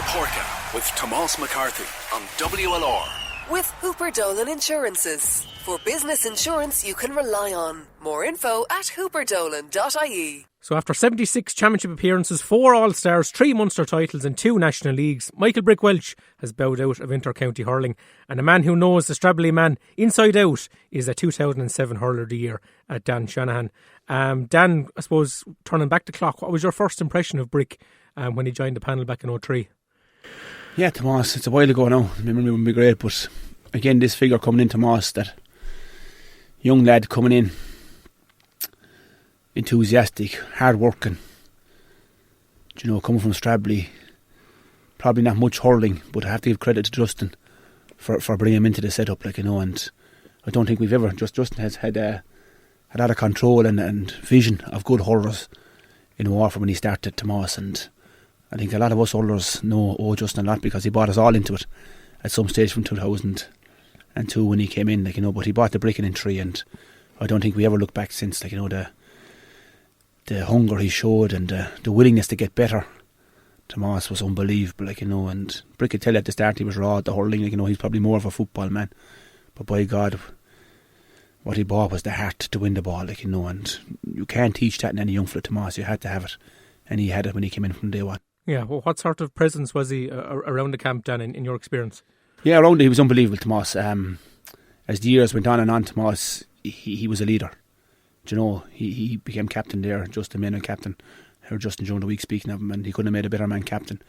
Porca with Tomás McCarthy on WLR. With Hooper Dolan Insurances. For business insurance you can rely on. More info at hooperdolan.ie. So after 76 championship appearances, 4 All-Stars, 3 Munster titles and 2 National Leagues, Michael Brick Walsh has bowed out of inter-county hurling. And a man who knows the Stradbally man inside out is a 2007 Hurler of the Year, Dan Shanahan. Dan, I suppose, turning back the clock, what was your first impression of Brick when he joined the panel back in 2003? Yeah, Tomás, it's a while ago now. The memory wouldn't be great, but again, this figure coming in, Tomás, that young lad coming in, enthusiastic, hard working, coming from Stradbally, probably not much hurling, but I have to give credit to Justin for bringing him into the setup, and I don't think we've ever, Justin has had a lot of control and vision of good hurlers in Waterford when he started, Tomás, and I think a lot of us hurlers know Justin a lot because he brought us all into it at some stage from 2002 when he came in, but he brought the Brick in 3, and I don't think we ever looked back since, the hunger he showed and the willingness to get better. Tomás was unbelievable, and Brick could tell you at the start he was raw at the hurling, he's probably more of a football man, but by God, what he brought was the heart to win the ball, and you can't teach that in any young fella, Tomás. You had to have it, and he had it when he came in from day one. Yeah, well, what sort of presence was he around the camp, Dan, in your experience? Yeah, around it, he was unbelievable, Tomás. As the years went on and on, Tomás, he was a leader. He became captain there, Justin Maynard captain. I heard Justin during the week speaking of him, and he couldn't have made a better man captain.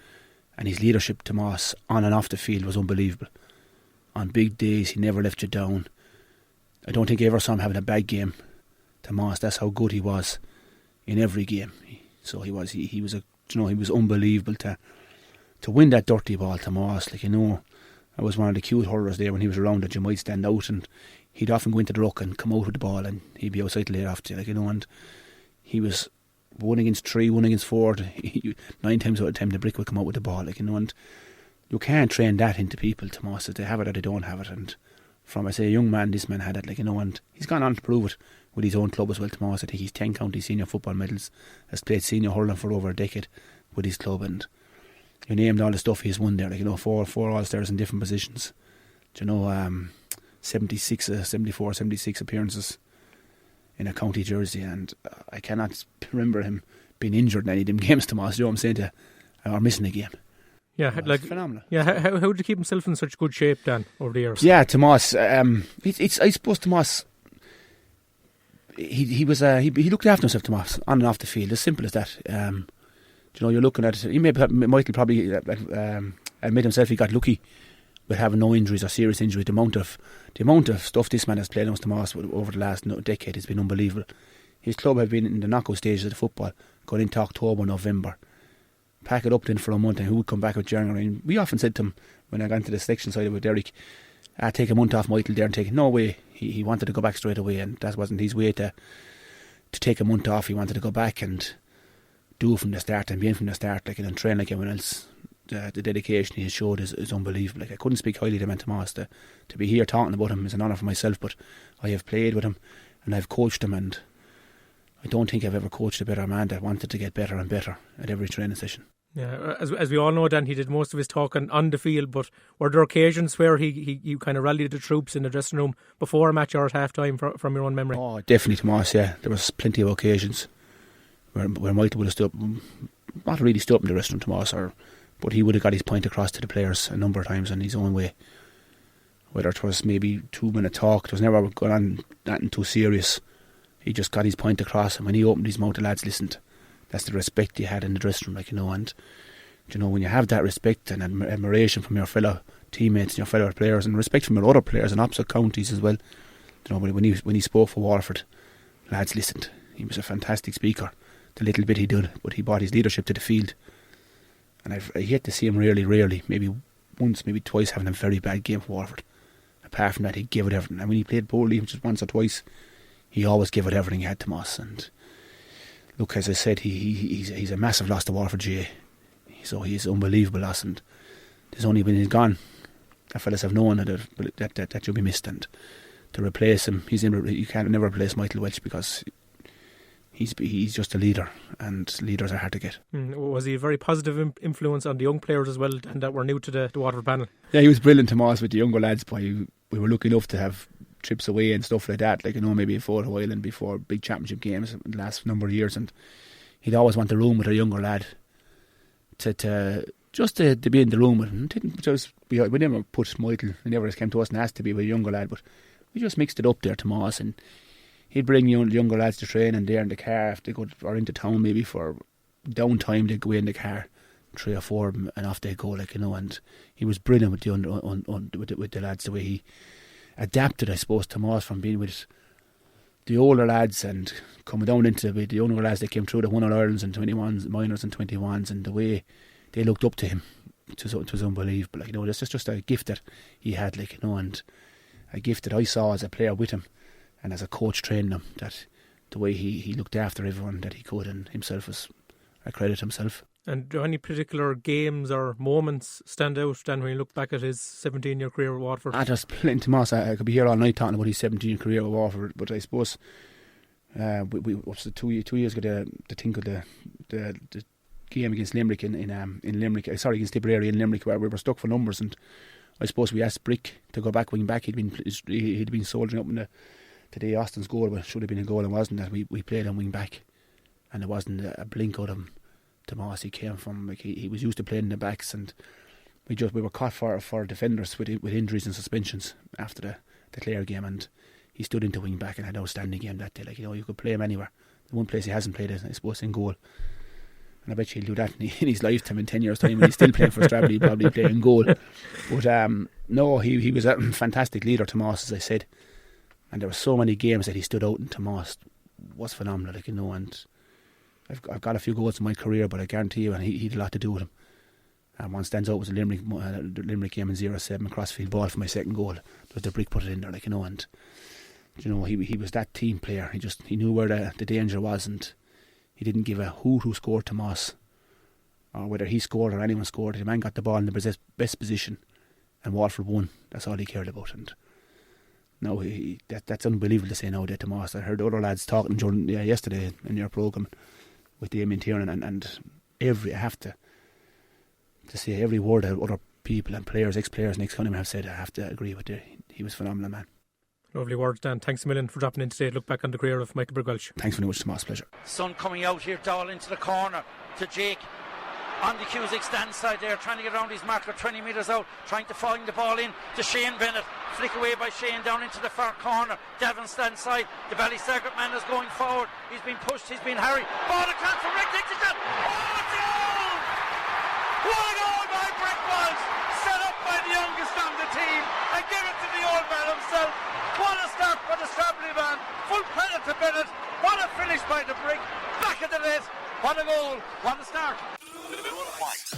And his leadership, Tomás, on and off the field was unbelievable. On big days, he never left you down. I don't think I ever saw him having a bad game, Tomás. That's how good he was in every game. So he was unbelievable to win that dirty ball, Tomás. I was one of the cute hurlers there when he was around that you might stand out, and he'd often go into the ruck and come out with the ball, and he'd be outside to lay it off to you, and he was 1 against 3, 1 against 4. 9 times out of 10 the Brick would come out with the ball, and you can't train that into people, Tomás, that they have it or they don't have it. And from, I say, a young man, this man had it, and he's gone on to prove it with his own club as well, Tomás. I think he's 10 county senior football medals, has played senior hurling for over a decade with his club, and you named all the stuff he's won there, 4 All-Stars in different positions, 74, 76 appearances in a county jersey, and I cannot remember him being injured in any of them games, Tomás, you know what I'm saying, or missing a game. Yeah, it's phenomenal. Yeah, how did you keep himself in such good shape, Dan, over the years? Yeah, Tomás, I suppose Tomás, he looked after himself, Tomás, on and off the field, as simple as that. You're looking at it, Michael probably admit himself he got lucky with having no injuries or serious injuries. The amount of stuff this man has played on Tomás over the last decade has been unbelievable. His club have been in the knockout stages of the football going into October, November. Pack it up then for a month, and who would come back with January? And we often said to him when I got into the selection side with Derek, take a month off Michael there and take it. No way. He wanted to go back straight away, and that wasn't his way to take a month off. He wanted to go back and do it from the start and be in from the start, and train like everyone else. The dedication he has showed is unbelievable. I couldn't speak highly of him, Tomás. To be here talking about him is an honour for myself, but I have played with him and I've coached him, and I don't think I've ever coached a better man that wanted to get better and better at every training session. Yeah, as we all know, Dan, he did most of his talking on the field, but were there occasions where you kind of rallied the troops in the dressing room before a match or at half time from your own memory? Oh, definitely, Tomás, yeah. There was plenty of occasions where Michael would have stood, not really stood up in the dressing room, Tomás, but he would have got his point across to the players a number of times in his own way. Whether it was maybe 2-minute talk, it was never going on nothing too serious. He just got his point across, and when he opened his mouth, the lads listened. That's the respect he had in the dressing room, and when you have that respect and admiration from your fellow teammates and your fellow players, and respect from your other players in opposite counties as well. When he spoke for Waterford, lads listened. He was a fantastic speaker. The little bit he did, but he brought his leadership to the field. And I yet to see him rarely, maybe once, maybe twice, having a very bad game for Waterford. Apart from that, he gave it everything. And when he played poorly, just once or twice, he always gave it everything he had, Tomás. And look, as I said, he's a massive loss to Waterford GA. So he's an unbelievable loss, and there's only when he's gone, the fellas have known that you'll be missed, and to replace him, you can't never replace Michael Welch, because he's just a leader, and leaders are hard to get. Was he a very positive influence on the young players as well, and that were new to the Waterford panel? Yeah, he was brilliant, Tomas, with the younger lads. But we were lucky enough to have trips away and stuff like that, like, you know, maybe before a while and before big championship games in the last number of years, and he'd always want the room with a younger lad to be in the room with him. We never put Michael, he never came to us and asked to be with a younger lad, but we just mixed it up there, Tomas, and he'd bring younger lads to training there in the car if they go or into town maybe for downtime. They'd go in the car, 3 or 4 of them, and off they go, like, you know. And he was brilliant with the lads, the way he adapted, I suppose, Tomas, from being with the older lads and coming down into with the younger lads that came through the All-Irelands and 21s, minors and 21s, and the way they looked up to him. It was unbelievable. Like, you know, this is just a gift that he had, like, you know, and a gift that I saw as a player with him and as a coach training him, that the way he looked after everyone that he could, and himself was a credit himself. And do any particular games or moments stand out, Dan, when you look back at his 17-year career with Waterford? There's plenty, Tomas. I could be here all night talking about his 17-year career with Waterford, but I suppose we was it 2 years ago, the thing of the game against Limerick in Limerick, against Tipperary in Limerick, where we were stuck for numbers, and I suppose we asked Brick to go back wing back. He'd been soldiering up in today Austin's goal, but it should have been a goal, and wasn't that. We played on wing back, and it wasn't a blink out of him. Tomas, he came from, like, he was used to playing in the backs, and we were caught for defenders with injuries and suspensions after the Clare game, and he stood into wing back and had an outstanding game that day. Like, you know, you could play him anywhere. The one place he hasn't played is, I suppose, in goal, and I bet you he'll do that in his lifetime in 10 years' time, and he's still playing for Stradbally. He'll probably play in goal. But no, he was a fantastic leader, Tomas, as I said, and there were so many games that he stood out, and Tomas was phenomenal, like, you know. And I've got a few goals in my career, but I guarantee you, and he had a lot to do with them. And one stands out was the Limerick game in 0-7, crossfield ball for my second goal. It was the Brick put it in there, like, you know. And you know, he was that team player. He knew where the danger was, and he didn't give a hoot who scored, Tomas, or whether he scored or anyone scored. The man got the ball in the best position, and Waterford won. That's all he cared about. And no, that's unbelievable to say now, that Tomas. I heard other lads talking during yesterday in your programme with Damien Tiernan, and I have to say every word that other people and players, ex-players and ex-countrymen have said, I have to agree with it. He was a phenomenal man. Lovely words, Dan. Thanks a million for dropping in today. Look back on the career of Michael Brick Walsh. Thanks very much, Tomas. Pleasure. Son coming out here, Dowell into the corner to Jake on the Cusick stand side there, trying to get around his marker 20 metres out, trying to find the ball in to Shane Bennett. Flick away by Shane down into the far corner. Davin stand side. The Ballysagart man is going forward. He's been pushed, he's been harried. Ball a chance for Rick, takes a shot. Oh, it's a goal! What a goal by Brick Walsh! Set up by the youngest on the team and give it to the old man himself. What a start for the Stradbally man. Full credit to Bennett. What a finish by the Brick. Back at the net. What a goal. What a start.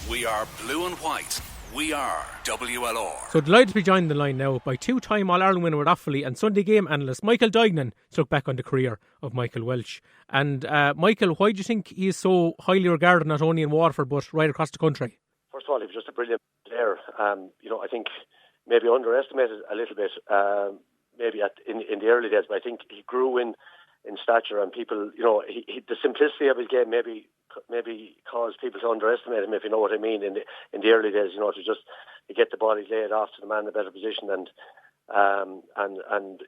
We are blue and white. We are WLR. So delighted to be joined on the line now by two-time All-Ireland winner with Offaly and Sunday game analyst Michael Duignan to look back on the career of Michael Walsh. And Michael, why do you think he is so highly regarded not only in Waterford but right across the country? First of all, he was just a brilliant player. You know, I think maybe underestimated a little bit, maybe in the early days, but I think he grew in stature, and people, you know, the simplicity of his game maybe caused people to underestimate him, if you know what I mean. In the early days, you know, to get the ball, he laid off to the man in a better position, and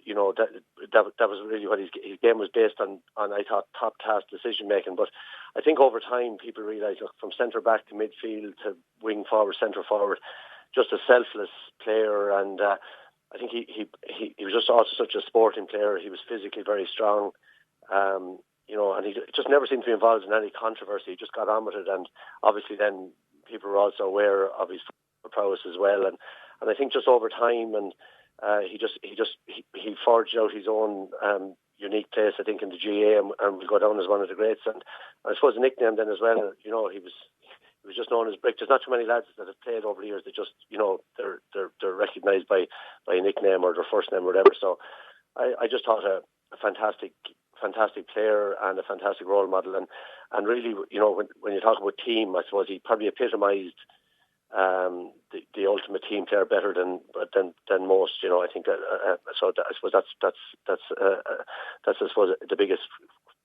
you know, that was really what his game was based on. I thought top class decision making. But I think over time people realised, look, from centre back to midfield to wing forward, centre forward, just a selfless player, and I think he was just also such a sporting player. He was physically very strong. You know, and he just never seemed to be involved in any controversy. He just got on with it, and obviously then people were also aware of his prowess as well. And I think just over time, and he forged out his own unique place, I think, in the GA, and will go down as one of the greats. And I suppose a nickname then as well. You know, he was just known as Brick. There's not too many lads that have played over the years that just, you know, they're recognised by a nickname or their first name or whatever. So I just thought a fantastic player and a fantastic role model, and really, you know, when you talk about team, I suppose he probably epitomised the ultimate team player better than most. You know, I think so. I suppose that's I suppose the biggest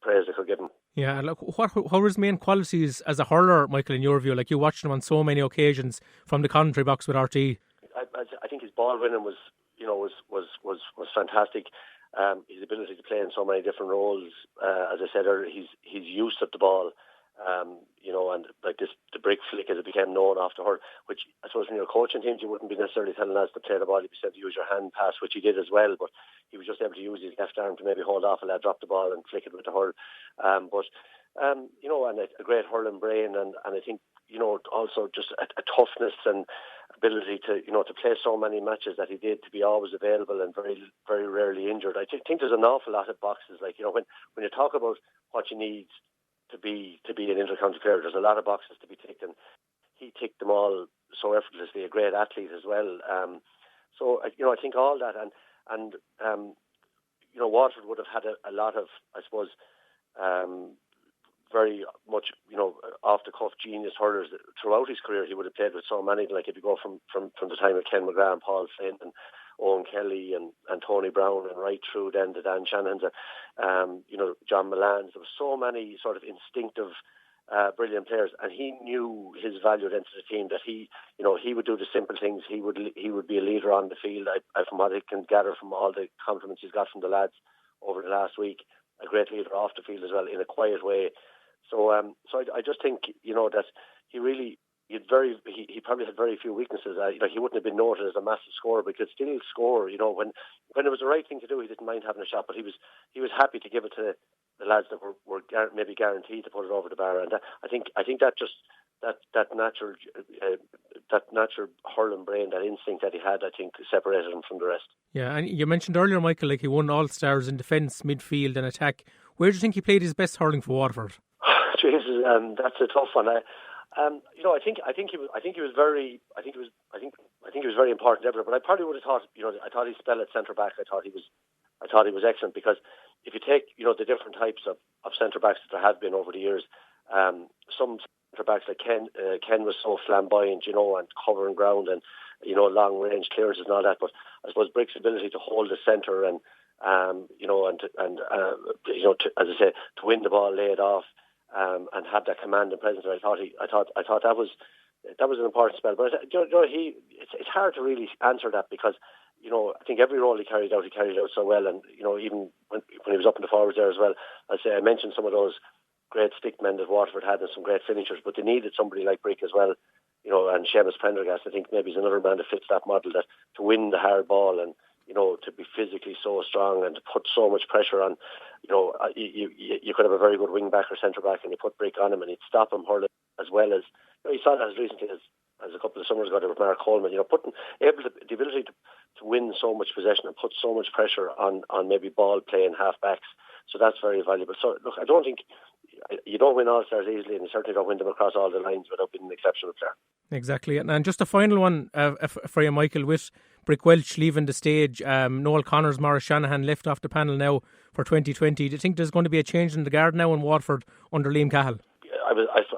praise they could give him. Yeah, and look, how are his main qualities as a hurler, Michael, in your view? Like, you watched him on so many occasions from the commentary box with RT. I think his ball winning was fantastic. His ability to play in so many different roles, as I said earlier, his use of the ball, and like the brick flick as it became known after her, which I suppose when you're coaching teams you wouldn't be necessarily telling lads to play the ball, you'd be said to use your hand pass, which he did as well, but he was just able to use his left arm to maybe hold off a lad, drop the ball and flick it with the hurl. And a great hurling brain, and I think, also just a toughness and ability to play so many matches that he did, to be always available and very, very rarely injured. I think there's an awful lot of boxes, like, when you talk about what you need to be an inter-county player, there's a lot of boxes to be ticked, and he ticked them all so effortlessly. A great athlete as well. So I think all that, and Waterford would have had a lot of, I suppose, very much, off-the-cuff genius hurlers throughout his career. He would have played with so many, like if you go from the time of Ken McGrath and Paul Flynn and Owen Kelly and Tony Brown and right through then to Dan Shanahan, John Millans. There were so many sort of instinctive, brilliant players, and he knew his value then to the team, that he would do the simple things. He would be a leader on the field. From what I can gather from all the compliments he's got from the lads over the last week, a great leader off the field as well, in a quiet way. So I just think, that he probably had very few weaknesses. He wouldn't have been noted as a massive scorer, but he could still score. When it was the right thing to do, he didn't mind having a shot, but he was happy to give it to the lads that were maybe guaranteed to put it over the bar. And I think that just that natural hurling brain, that instinct that he had, I think separated him from the rest. Yeah, and you mentioned earlier, Michael, like he won All-Stars in defence, midfield and attack. Where do you think he played his best hurling for Waterford? Jesus, that's a tough one. I think he was very important everywhere. But I probably would have thought, I thought his spell at centre back, I thought he was excellent, because if you take, the different types of centre backs that there have been over the years, some centre backs like Ken was so flamboyant, and covering ground and long range clearances and all that. But I suppose Brick's ability to hold the centre and as I say, to win the ball, lay it off, and have that command and presence. I thought that was an important spell. But it's hard to really answer that, because I think every role he carried out so well. And even when he was up in the forwards there as well, I mentioned some of those great stickmen that Waterford had and some great finishers, but they needed somebody like Brick as well. And Seamus Prendergast, I think maybe is another man that fits that model, that to win the hard ball and to be physically so strong and to put so much pressure on. You could have a very good wing back or centre back, and you put Brick on him and he'd stop him hurling, as well as you saw that as recently as a couple of summers ago with Mark Coleman. The ability to win so much possession and put so much pressure on maybe ball playing half backs. So that's very valuable. So look, I don't think you don't win All-Stars easily, and you certainly don't win them across all the lines without being an exceptional player. Exactly. And just a final one for you, Michael, with Brick Walsh leaving the stage, Noel Connors, Maurice Shanahan left off the panel now for 2020. Do you think there's going to be a change in the guard now in Waterford under Liam Cahill?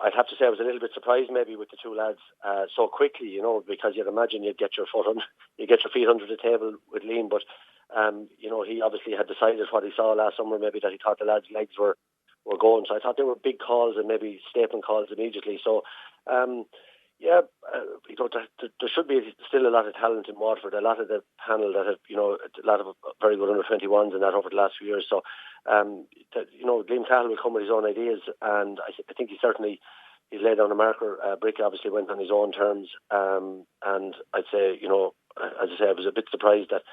I'd have to say I was a little bit surprised maybe with the two lads so quickly, because you'd imagine you'd get your feet under the table with Liam, but he obviously had decided what he saw last summer, maybe that he thought the lads' legs were going. So I thought they were big calls and maybe stapling calls immediately. So there should be still a lot of talent in Waterford. A lot of the panel that have, a lot of very good under 21s and that over the last few years. So, Liam Cahill will come with his own ideas, and I think he's laid down a marker. Brick obviously went on his own terms, and I'd say, as I say, I was a bit surprised that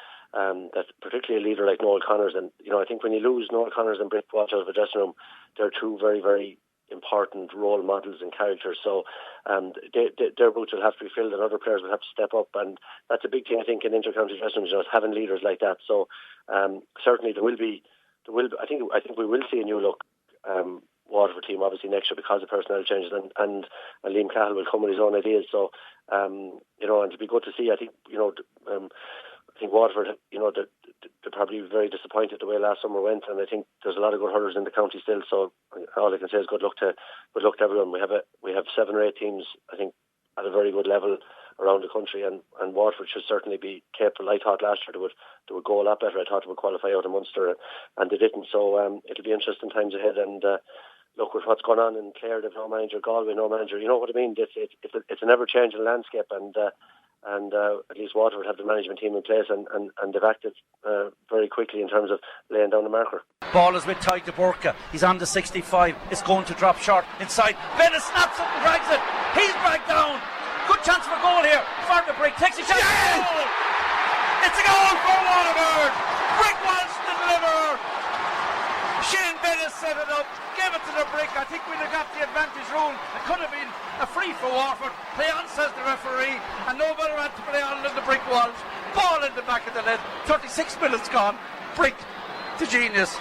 particularly a leader like Noel Connors, and I think when you lose Noel Connors and Brick Walsh out of the dressing room, they're two very, very important role models and characters. So their boots will have to be filled, and other players will have to step up, and that's a big thing I think in inter-county dressing rooms, having leaders like that. So certainly I think we will see a new look Waterford team obviously next year because of personnel changes, and Liam Cahill will come with his own ideas. So and it'd be good to see. I think Waterford, they're probably very disappointed the way last summer went, and I think there's a lot of good hurlers in the county still. So all I can say is good luck to everyone. We have 7 or 8 teams, I think, at a very good level around the country, and Waterford should certainly be capable. I thought last year they would go a lot better. I thought they would qualify out of Munster, and they didn't. So it'll be interesting times ahead. And look, with what's going on in Clare, they've no manager, Galway no manager. You know what I mean? It's an ever-changing landscape, and at least Waterford have the management team in place, and they've acted very quickly in terms of laying down the marker. Ball is with Ty de Burka. He's on the 65. It's going to drop short inside. Bennett snaps it and drags it. He's dragged down. Good chance for a goal here. For the break. Takes a shot. Yes! Goal! It's a goal for Waterford. Brick Walsh the deliverer. Shane Bennett set it up. Gave it to the Brick. I think we'd have got the advantage rule. It could have been a free for Waterford. Play on, says the referee. And no better had to play on than the Brick Walsh. Ball in the back of the net. 36 minutes gone. Brick, the genius.